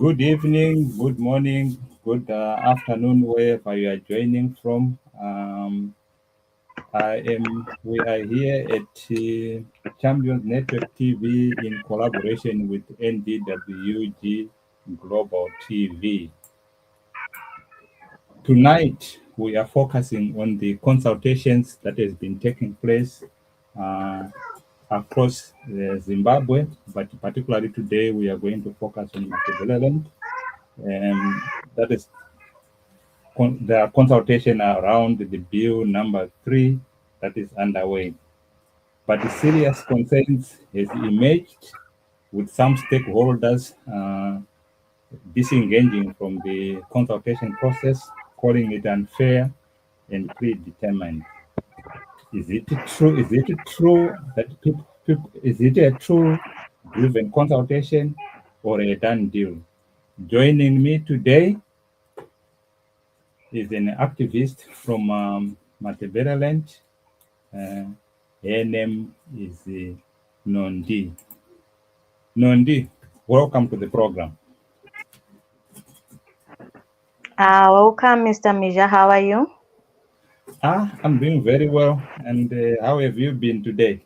Good evening, good morning, good afternoon, wherever you are joining from. We are here at Champions Network TV in collaboration with NDWG Global TV. Tonight, we are focusing on the consultations that has been taking place across Zimbabwe, but particularly today, we are going to focus on Matabeleland. That is the consultation around the bill number 3 that is underway. But the serious concerns has emerged with some stakeholders disengaging from the consultation process, calling it unfair and predetermined. Is it true? Is it true that is it a true driven consultation or a done deal? Joining me today is an activist from Matabeleland. Her name is Nondi. Nondi, welcome to the program. Welcome, Mr. Mhizha. How are you? I'm doing very well. And how have you been today?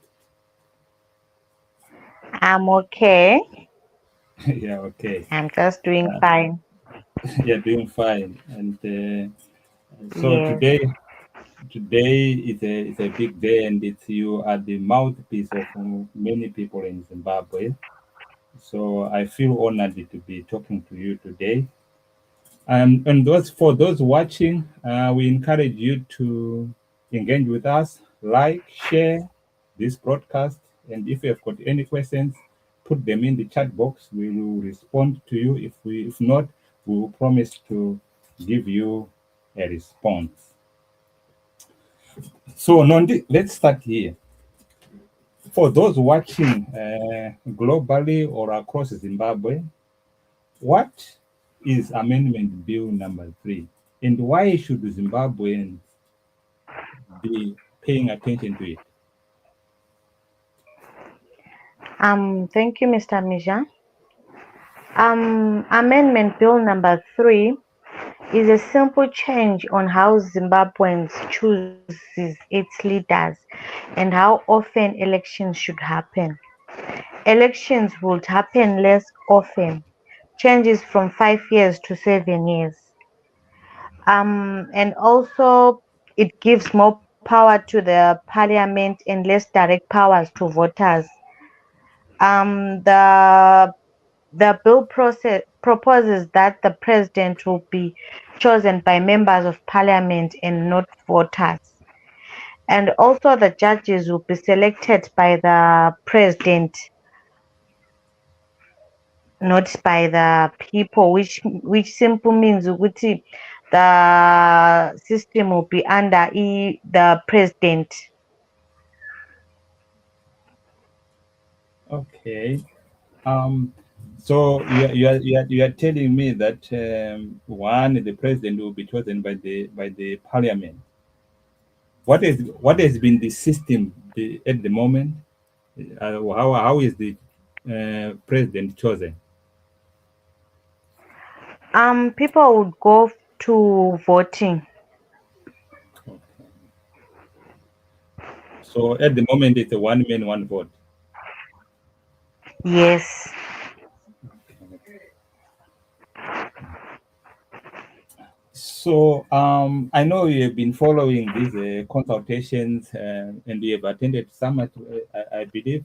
I'm okay. Yeah, okay. I'm just doing fine. You're doing fine. And so Yes. today is a big day, and it's you are the mouthpiece of many people in Zimbabwe. So I feel honored to be talking to you today. And for those watching, we encourage you to engage with us, like, share this broadcast, and if you have got any questions, put them in the chat box. We will respond to you. If not, we will promise to give you a response. So Nondi, let's start here. For those watching globally or across Zimbabwe, what is Amendment Bill number 3? And why should Zimbabweans be paying attention to it? Thank you, Mr. Mhizha. Amendment Bill number 3 is a simple change on how Zimbabweans chooses its leaders and how often elections should happen. Elections would happen less often, changes from 5 years to 7 years. And also it gives more power to the parliament and less direct powers to voters. The bill proposes that the president will be chosen by members of parliament and not voters. And also the judges will be selected by the president, not by the people, which simply means the system will be under the president. Okay. So you are telling me that the president will be chosen by the parliament. What has been the system at the moment? How is the president chosen? People would go to voting. So at the moment, it's a one man, one vote. Yes. So I know you have been following these consultations and you have attended some, I believe.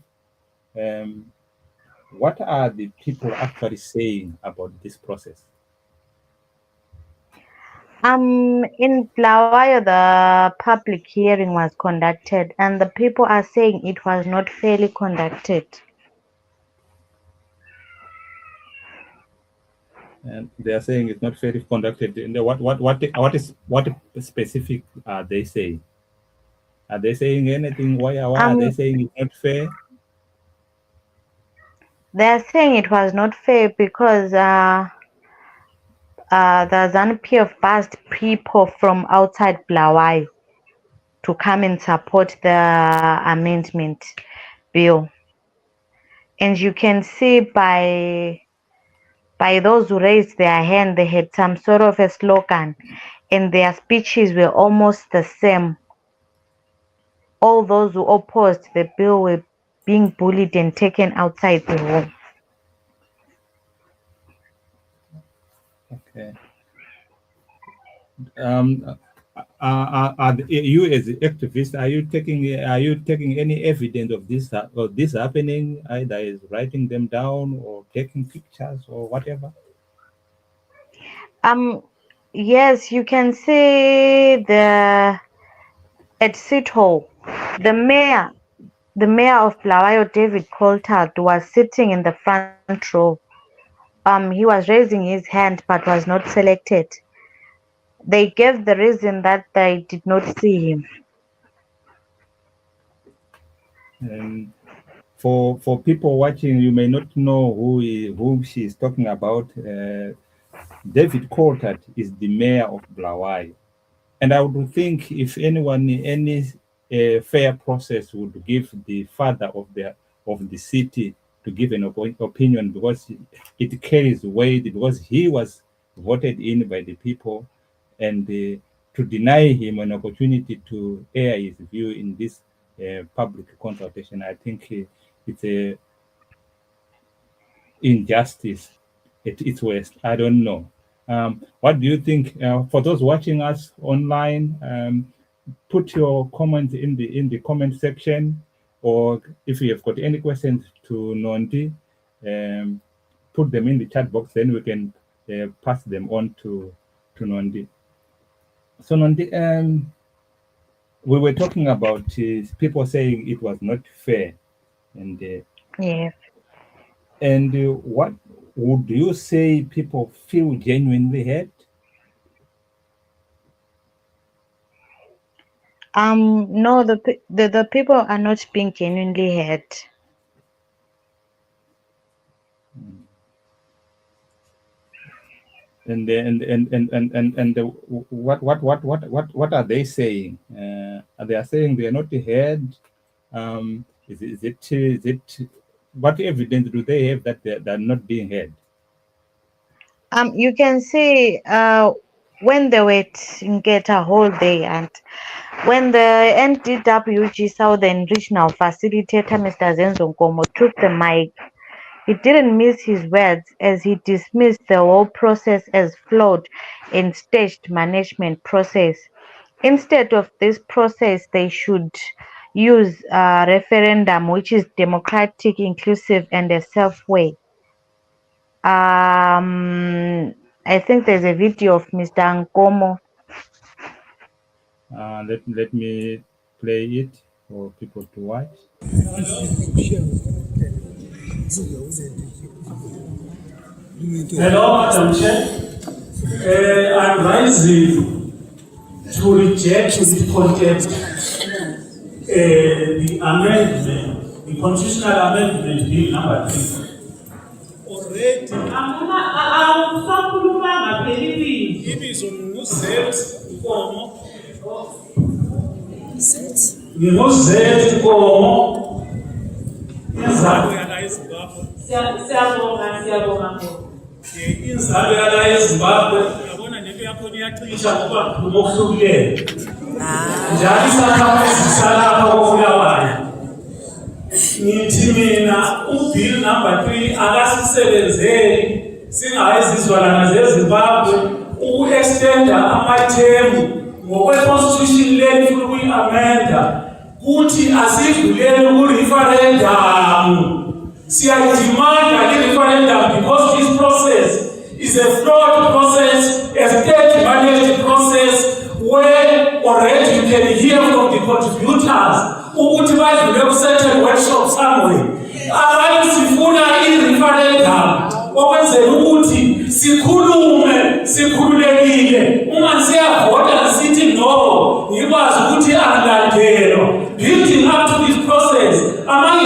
What are the people actually saying about this process? In Blawayo, the public hearing was conducted, and the people are saying it was not fairly conducted. And they are saying it's not fairly conducted. And what specific are they saying? Are they saying anything? Why are they saying it's not fair? They are saying it was not fair because the ZANU-PF have asked people from outside Blawayo to come and support the amendment bill. And you can see by by those who raised their hand. They had some sort of a slogan, and their speeches were almost the same. All those who opposed the bill were being bullied and taken outside the home. Okay. You as an activist, are you taking any evidence of this happening? Either is writing them down or taking pictures or whatever. Um, yes, you can see at City Hall, the mayor, the mayor of Bulawayo, David Coulthard, was sitting in the front row. He was raising his hand but was not selected. They gave the reason that they did not see him. And for people watching, you may not know who she is talking about. David Coulthard is the mayor of Bulawayo. And I would think if anyone, any fair process would give the father of the city to give an opinion, because it carries weight, because he was voted in by the people, and to deny him an opportunity to air his view in this public consultation, I think it's a injustice at its worst. I don't know. What do you think? For those watching us online, put your comment in the comment section, or if you have got any questions to Nondi, put them in the chat box. Then we can pass them on to Nondi. So Nondi, we were talking about people saying it was not fair, and Yeah. and what would you say people feel genuinely hurt? No, the people are not being genuinely hurt. What are they saying? They are saying they are not heard. Is it what evidence do they have that they're not being heard? You can see when they were in Geta whole day, and when the NDWG Southern Regional Facilitator, Mr. Zenzo Nkomo, took the mic, he didn't miss his words as he dismissed the whole process as flawed and staged management process. Instead of this process, they should use a referendum, which is democratic, inclusive, and a safe way. I think there's a video of Mr. Nkomo. Let me play it for people to watch. Hello, Madam Chair. I'm rising to reject with contempt the amendment, the constitutional amendment bill number 3. Already, inzalo yala eZimbabwe yabona nento yakhona iyacisha ngoba ngokuhlukileyo njalo isakhamu esisalapha koFulawayo. Ngithi mina ubill number 3 akasisebenzeli singayizizwalana zeZimbabwe uku-extenda amathemu ngokwe-constitution leli funa ukuyi-amenda kuthi asidlulele ku-referendum. Siyayidimanda i-referendum because this process is a flawed process, a state-managed process where already you can hear from the contributors ukuthi badlule ku-certain workshop somewhere. Abantu sifuna i-referendum okwenzela ukuthi sikhululekile uma siyavota sithi no, ngikwazi ukuthi akulandelwa. Building up to this process, among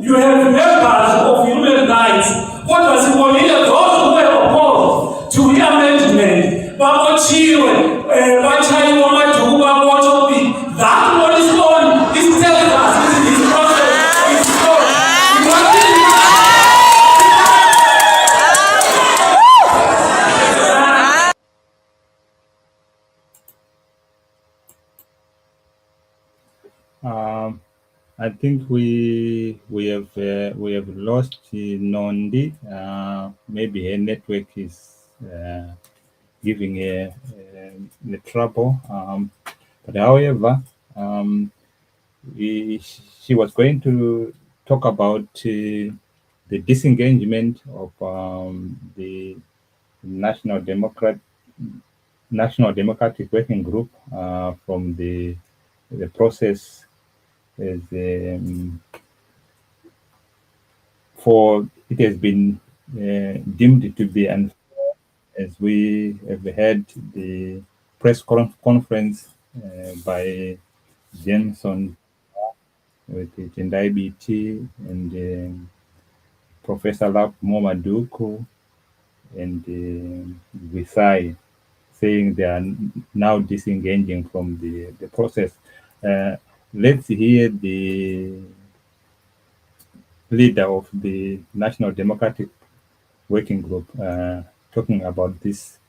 you have members of human rights. What was it? Those who were opposed to the amendment, that what is on is telling us this process is flawed. I think we have lost Nondi. Maybe her network is giving the trouble. But however, she was going to talk about the disengagement of the National Democrat National Democratic Working Group from the process as for it has been deemed to be unfair, as we have had the press conference by Jameson with the NDWG and Professor Lap Momaduku and Visai saying they are now disengaging from the process. Let's hear the leader of the National Democratic Working Group talking about this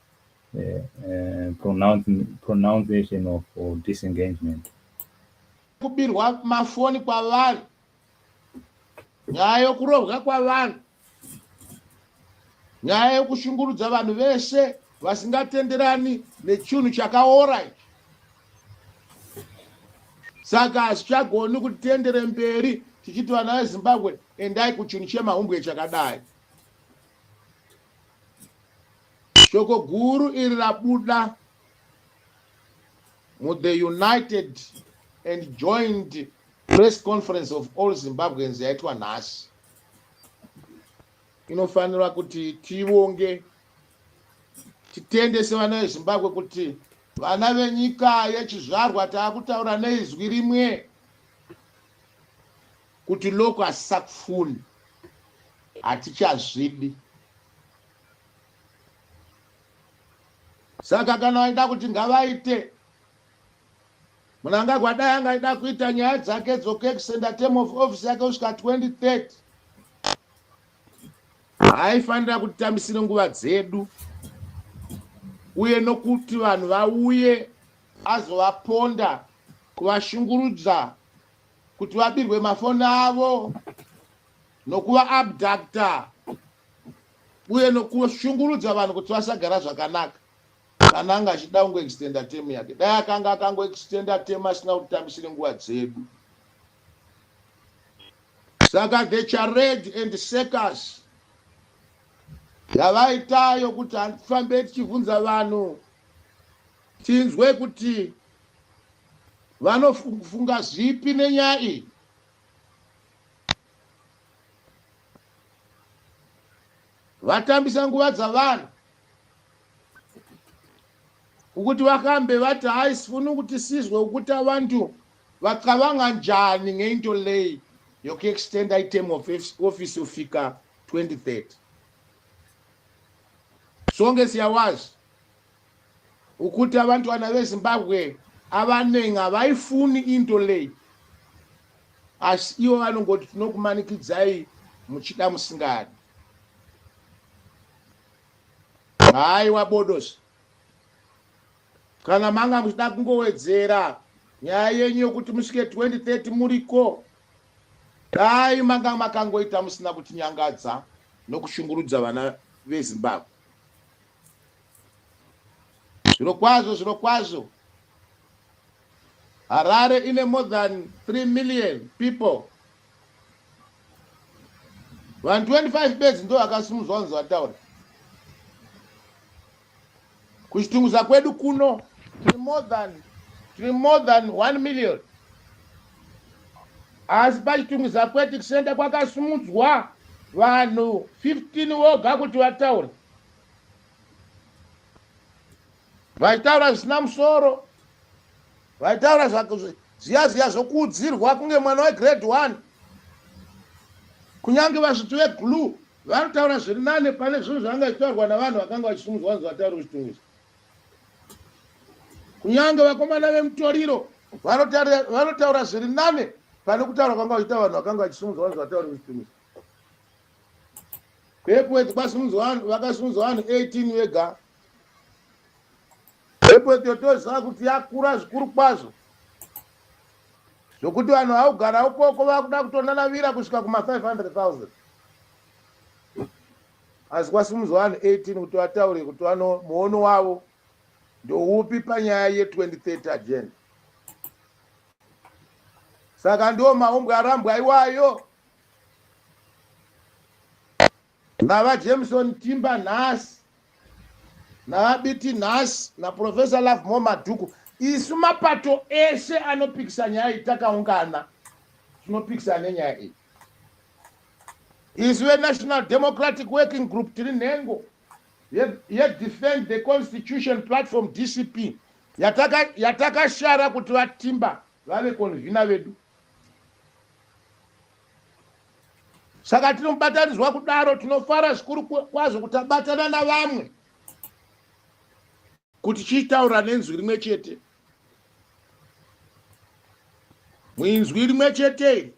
pronunciation of disengagement. Kubirwa mafoni kwavanhu, nyaya yokurohwa kwavanhu, nyaya yokushungurudza vanhu veshe vasingatenderani nechinhu chakaora ichi. Saka hatichagoni kuti tiendere mberi tichiti vana veZimbabwe endai kuchinhu chemahumbwe chakadai. Shoko guru iri rabuda the United and Joint Press Conference of all Zimbabweans yaitwa nhasi. Inofanira kuti tivonge, titendese vana veZimbabwe kuti vana venyika yechizvarwa taakutaura neizwi rimwe kuti loko hasisakufuni, hatichazvidi. Saka kana vaida kuti ngavaite, Mnangagwa angaida kuita nyaya dzake dzokuextenda term of office yake kusvika 2030, haifanira kutambisira nguva dzedu, uye nokuti vanhu vauye azovaponda kuvashungurudza kuti vabirwe mafoni avo, nokuva abducta, uye nokushungurudza vanhu kuti vasagara zvakanaka. Kana anga achida kungoextenda term yake, dai akanga akangoextenda term asina kutambisira nguva dzedu. Saka the charade and circus yavaitayo kuti handifambe tichibvunza vanhu tinzwe kuti vanofunga zvipi nenyaya iyi. Vatambisa nguva dzavanhu ukuti vakambe vati hai sifuni kuti sizwe ukuthi abantu vacabanga njani ngento leyi yokuextenda term of office ufika 2030. Sonke siyawazi ukuthi abantwana beZimbabwe abaningi abayifuni into leyi, asi iwo vanongoti tinokumanikidzai muchida musingadi. Hai wabodosi, kana manga muchida kungowedzera nyaya yenyu yokuti musvike 2030 muriko, dai manga makangoita musina kutinyangadza nokushungurudza vana veZimbabwe. Zviro kwazvo Harare ine more than 3 million people. Vanhu 25 beds ndo vakasimudzwa vanhu vataura. Kuchitunguza kwedu kuno tiri more than 1 million. Asi pachitunguza kwedu kusenda kwakasimudzwa vanhu 15 voga kuti vataure. Vaitaura zvisina musoro, vaitaura ziya zvokuudzirwa kunge mwana wegrade 1. Kunyange vasvitsi veGLUE vanotaura zviri nane pane zvinhu zvanga zvitaurwa navanhu vakanga vachisimudzwa vanhu vataura kuchitunguza. Kunyange vakomana vemutoriro vanotaura zviri nane pane kutaura kwanga vachiita vanhu vakanga vachisimudzwa vanhu vataura kuchitunguza. Kwepweti vakasimudzwa vanhu 18 vega. Kwepweti yotoziva kuti yakura zvikuru kwazvo. zvokuti vanhu vaugara ukoko vakuda kutonanavira kusvika kuma500,000 asi kwasimudzwa vanhu 18 kuti vataure kuti muono wavo ndoupi panyaya ye2030 agenda. Saka ndo maumbwe arambwa iwayo navajameson Timber nhasi navabiti nhasi naprofesa Love Mo Madhuku. Isu mapato eshe anopikisa nyaya iyi takaungana tinopikisa nenyaya iyi. Isu veNational Democratic Working Group tiri nhengo Defend the Constitution Platform DCP yatakashara kuti vaTimber vave konvhina vedu. Saka tinobatanidzwa kudaro tinofara zvikuru kwazvo kuti abatana navamwe kuti tichitaura nenzwi rimwe chete. Mwinzwi rimwe chete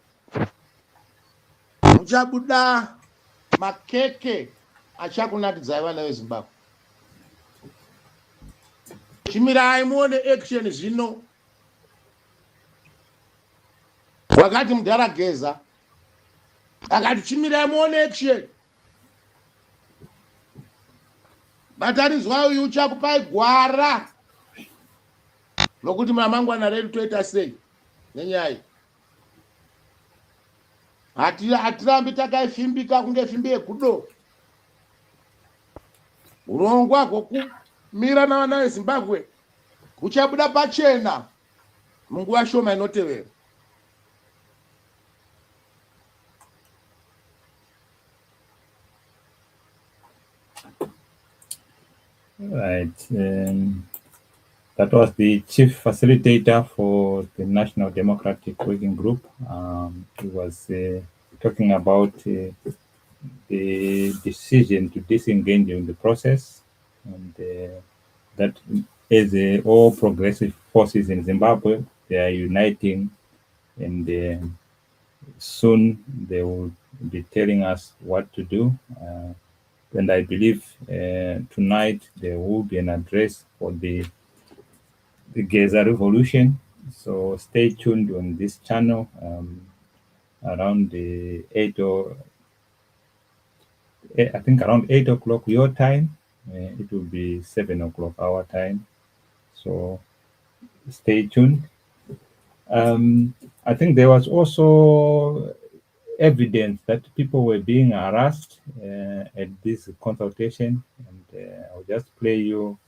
muchabuda makeke achakunatidzai vana veZimbabwe. Chimirai muone action zvino. Wakati mudarageza akati chimirai muone action. Batanidzwa uyu uchakupai gwara nokuti ramangwana redu toita sei nenyaya iyi. Hatirambi takaifimbika kunge fimbi yegudo. Urongwa hwokumira navana veZimbabwe huchabuda pachena munguva shoma inotevera. Right. That was the chief facilitator for the National Democratic Working Group. He was talking about the decision to disengage in the process, and that as all progressive forces in Zimbabwe, they are uniting, and soon they will be telling us what to do. And I believe tonight there will be an address for the Geza revolution. So stay tuned on this channel around the I think around 8 o'clock your time. It will be 7 o'clock our time. So stay tuned. I think there was also evidence that people were being harassed at this consultation, and I'll just play you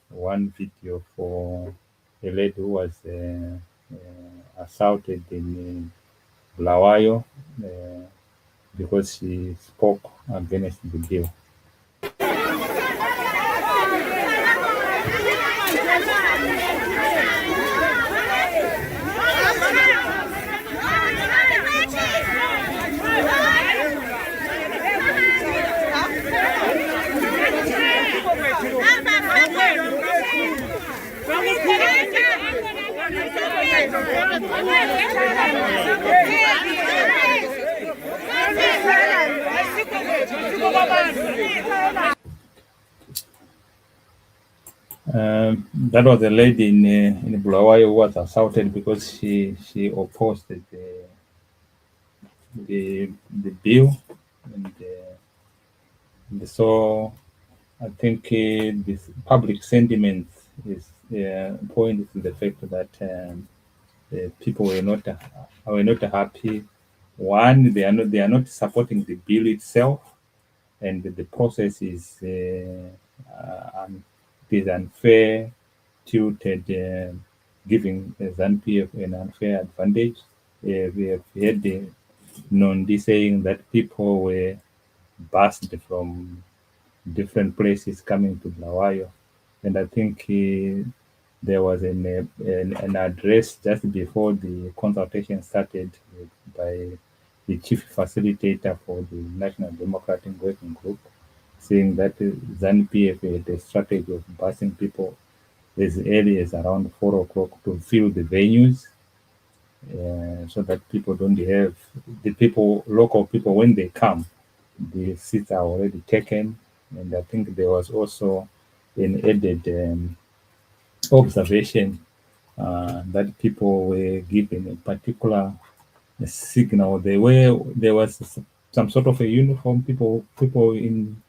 one video for a lady who was assaulted in Bulawayo because she spoke against the bill. That was a lady in Bulawayo who was assaulted because she opposed the bill, and so I think this public sentiment is pointing to the fact that people were not happy. One, they are not supporting the bill itself, and the process is unfair, tilted, giving ZANU-PF an unfair advantage. We have heard Nondi saying that people were bused from different places coming to Bulawayo, and I think there was an address just before the consultation started by the chief facilitator for the National Democratic Working Group, saying that ZANU-PF had a strategy of busing people as early as around 4 o'clock to fill the venues, so that people don't have local people, when they come, the seats are already taken. And I think there was also an added observation that people were given a particular signal. There was some sort of a uniform, people in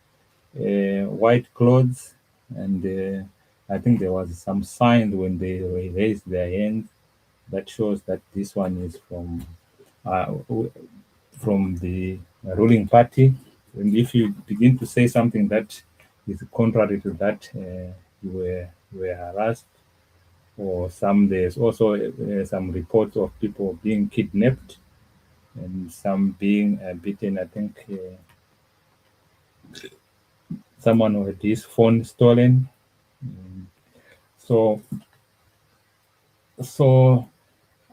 white clothes, and I think there was some sign when they raised their hands that shows that this one is uh, from the ruling party. And if you begin to say something that is contrary to that, you were harassed. Or there's also some reports of people being kidnapped and some being beaten. I think someone had his phone stolen. So, so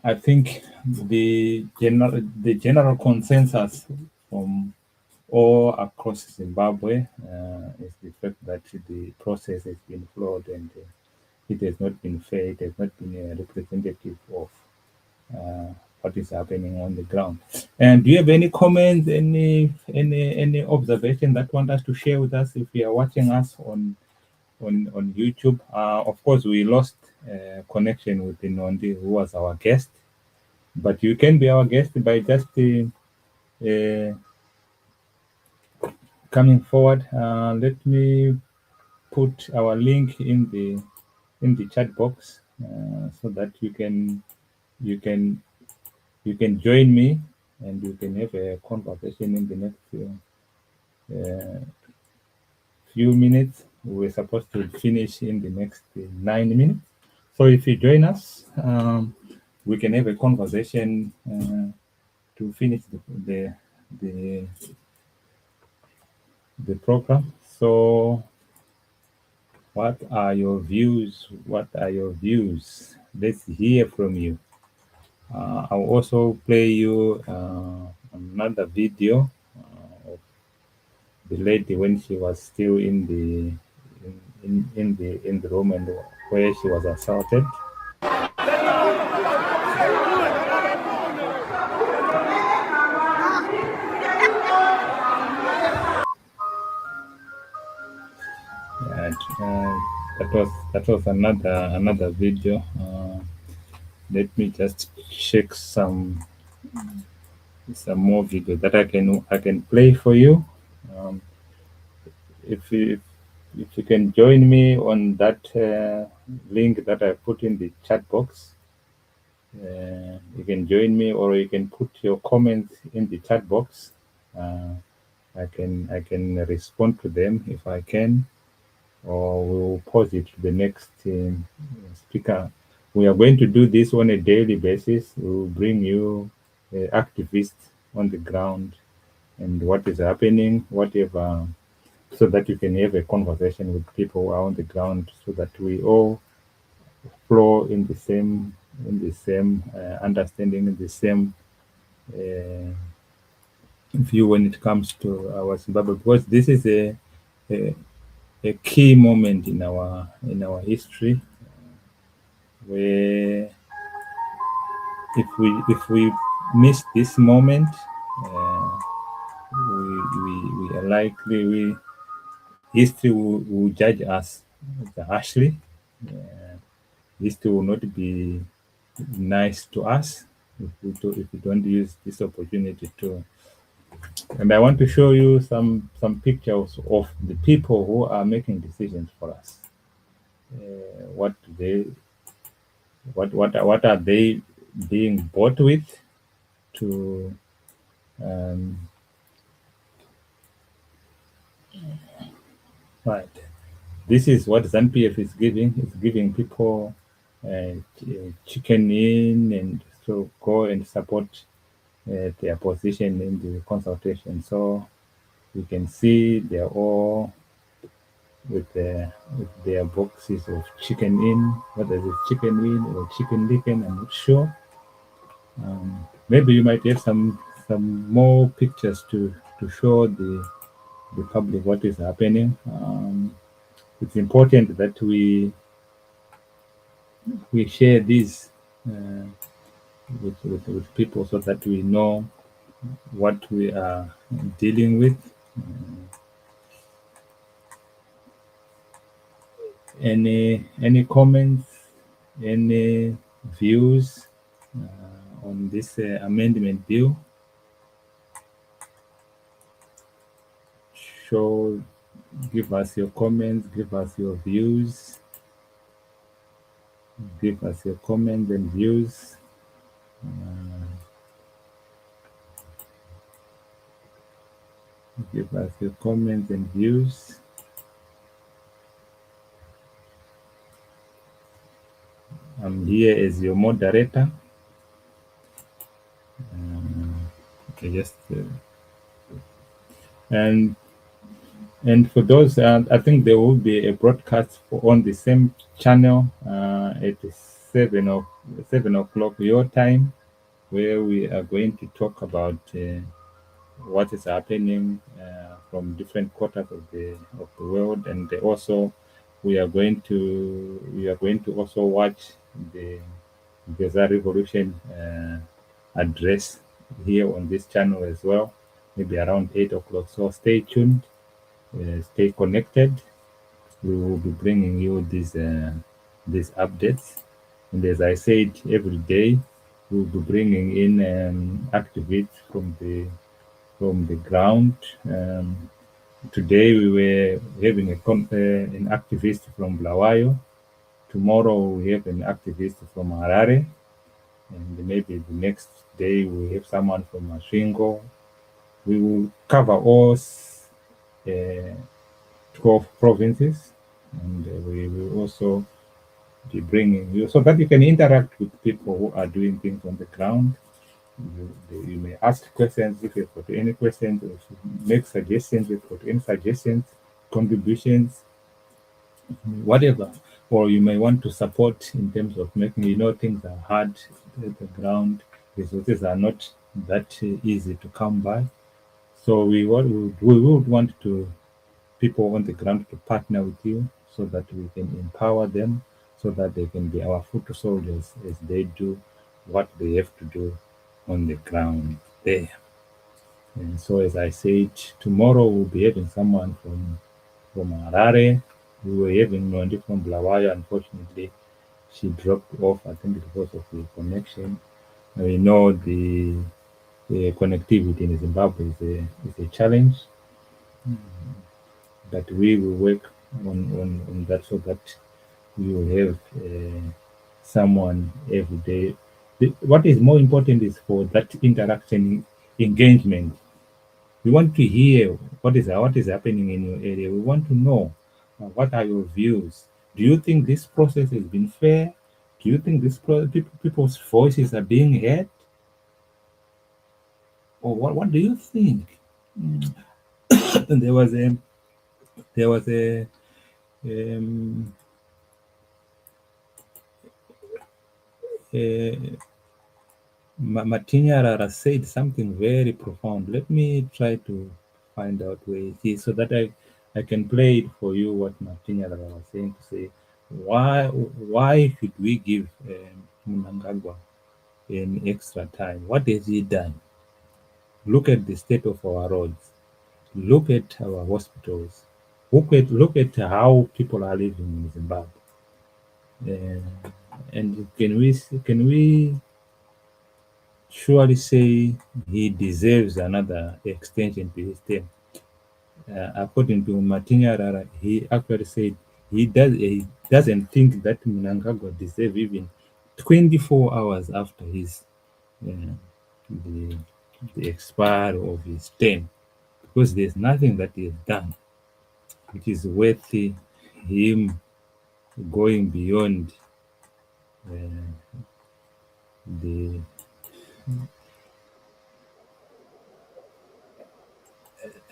I think the general consensus from all across Zimbabwe is the fact that the process has been flawed and it has not been fair. It has not been representative of what is happening on the ground. And do you have any comments, any observation that want us to share with us if you are watching us on YouTube? Of course, we lost connection with Nondi, who was our guest, but you can be our guest by just uh, coming forward. Let me put our link in the chat box so that you can you can join me and you can have a conversation in the next uh, few minutes. We're supposed to finish in the next 9 minutes. So if you join us, we can have a conversation to finish the the program. So what are your views? What are your views? Let's hear from you. I'll also play you another video of the lady when she was still in the room and where she was assaulted. And that was another video. Let me just check some more video that I can play for you. Um, if you can join me on that link that I put in the chat box, you can join me, or you can put your comments in the chat box. I can respond to them if I can, or we'll pause it to the next speaker. We are going to do this on a daily basis. We'll bring you activists on the ground and what is happening, whatever, so that you can have a conversation with people who are on the ground, so that we all flow in the same understanding, in the same uh, view when it comes to our Zimbabwe, because this is a, a key moment in our history, where if we miss this moment, uh, we are likely history will judge us harshly. History will not be nice to us if we don't use this opportunity to. And I want to show you some pictures of the people who are making decisions for us. What do they what are they being bought with to um, right. This is what ZANPF is giving. It's giving people chicken in and so go and support their position in the consultation. So you can see they're all with their boxes of chicken in, whether it's chicken in or chicken licken, I'm not sure. Maybe you might have some more pictures to show the public what is happening. It's important that we share this uh, with people so that we know what we are dealing with. Any comments? Any views on this amendment bill. Show, give us your comments, give us your views, give us your comments and views. Give us your comments and views. I'm here as your moderator. Okay, just and for those, I think there will be a broadcast on the same channel at 7 o'clock your time, where we are going to talk about what is happening from different quarters of the world, and also we are going to also watch the Gaza Revolution address here on this channel as well, maybe around 8 o'clock. So stay tuned, stay connected. We will be bringing you these updates, and as I said, every day we'll be bringing in activists from the ground. Today we were having an activist from Blawayo. Tomorrow we have an activist from Harare, and maybe the next day we have someone from Mashingo. We will cover all 12 provinces, and we will also be bringing you so that you can interact with people who are doing things on the ground. You may ask questions if you've got any questions, or if you make suggestions if you've got any suggestions, contributions, whatever. Or you may want to support in terms of making, things are hard at the ground, resources are not that easy to come by. So we would want to people on the ground to partner with you so that we can empower them, so that they can be our foot soldiers as they do what they have to do on the ground there. And so, as I said, tomorrow we'll be having someone from Harare. We were having Nondi from Blawayo. Unfortunately, she dropped off, I think because of the connection. We know the connectivity in Zimbabwe is a challenge, but we will work on that so that we will have someone every day. What is more important is for that interaction engagement. We want to hear what is happening in your area. We want to know what are your views. Do you think this process has been fair? Do you think people's voices are being heard? Or what do you think? And there was um, a Matinyarara said something very profound. Let me try to find out where it is so that I can play it for you what Matinyarara was saying to say why should we give Mnangagwa an extra time? What has he done? Look at the state of our roads. Look at our hospitals. Look at how people are living in Zimbabwe. And can we surely say he deserves another extension to his term? According to Matinyarara, he actually said he doesn't think that Mnangagwa deserves even 24 hours after his uh, the expiry of his term, because there's nothing that he has done which is worth him going beyond the.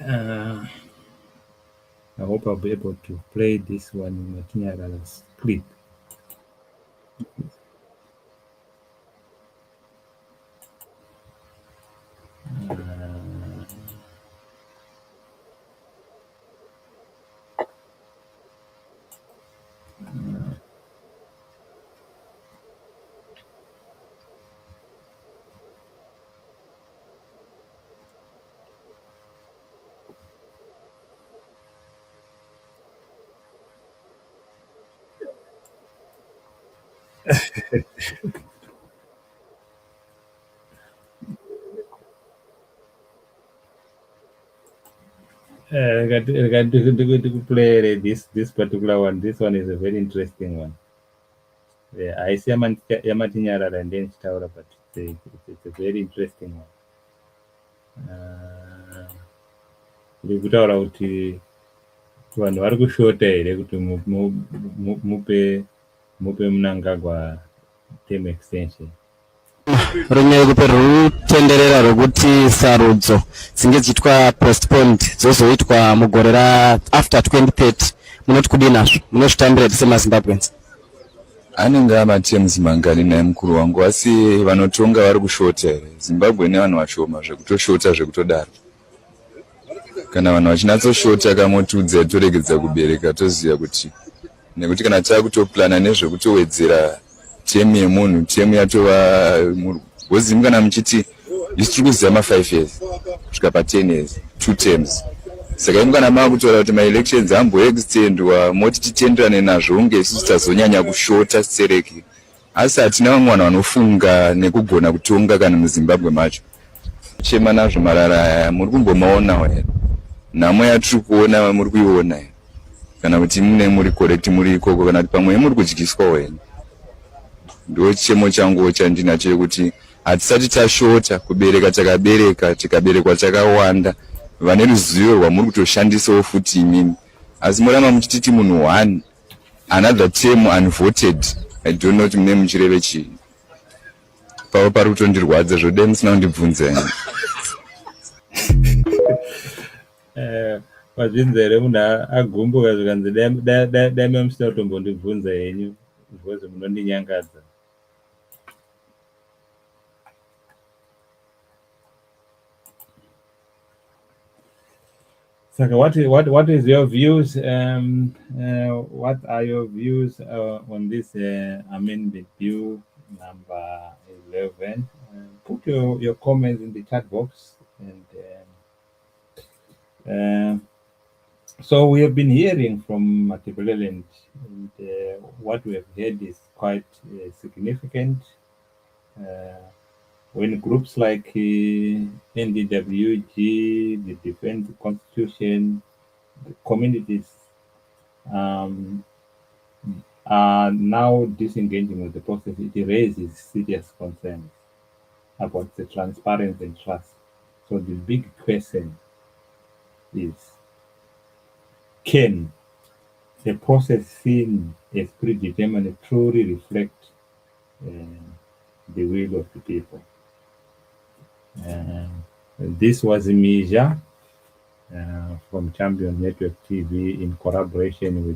Uh, I hope I'll be able to play this one in Matinyarara's clip. To play this particular one. This one is a very interesting one. Haisi yamatinyarara ndenchitaura, but it's a very interesting one. Iri kutaura kuti vanhu vari kushota here kuti mupe Mnangagwa term extension. Rume kupe rutenderera rwekuti sarudzo dzinge dziitwa postponed dzozoitwa mugore after 2030. Munoti kudii nazvo? Munozvitambira semazimbabweans? Anenge amatems mangani naye mukuru wangu, asi vanotonga vari kushota here. Zimbabwe nevanhu vashoma zvekutoshota zvekutodaro. Kana vanhu vachinatsoshota kamotudza toregedza kubereka toziva kuti nekuti kana takutoplana nezvekutowedzera temu yemunhu, temu yatova wozimu kana muchiti isi tiri kuziva ma5 years kusvika pa10 years 2 terms. Saka imi kana makutora kuti maelections amboextendwa moti titenderane nazvo unge isusu tazonyanya kushota sereki. Asi hatina vamwe vanhu vanofunga nekugona kutonga kana muzimbabwe macho. Chema nazvo marara aya muri kumbomaonawo here? Nhamo yatiri kuona muri kuiona here? Kana kuti mune muri correct muri ikoko kana kuti pamwe muri kudyiswawo here? Ndo chemo changu chandinacho chekuti hatisati tashota kubereka takabereka, tikaberekwa takawanda. Vane ruzivo rwamuri kutoshandisawo futi imini. Asi muramba muchititi munhu 1 another term unvoted. I don't know kuti mune muchireve chii. Pavo pari kutondirwadza zvode musina kundibvunza. Mazvinzi here munhu agumbuka zvikanzi dai musina kutombondibvunza henyu because munondinyangadza. Saka, what is your views? What are your views on this amendment bill number 11? Put your comments in the chat box. And so we have been hearing from Matebeleland, and what we have heard is quite significant. When groups like NDWG, the Defense Constitution, the communities are now disengaging with the process, it raises serious concerns about the transparency and trust. So the big question is, can the process seen as predetermined truly reflect the will of the people? This was Mhizha from Champion Network TV in collaboration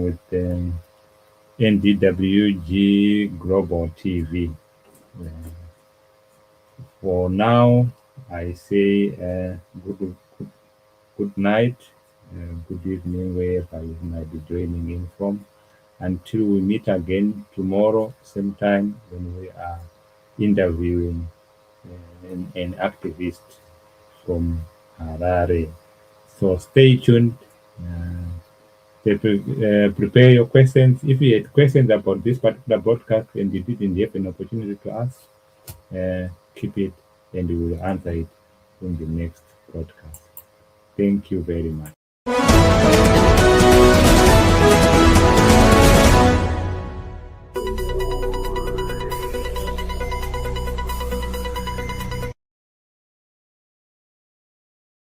with NDWG Global TV. For now, I say good night, good evening, wherever you might be joining in from. Until we meet again tomorrow, same time, when we are interviewing an activist from Harare. So stay tuned. Prepare your questions. If you had questions about this particular broadcast and you didn't have an opportunity to ask, keep it and we will answer it in the next broadcast. Thank you very much.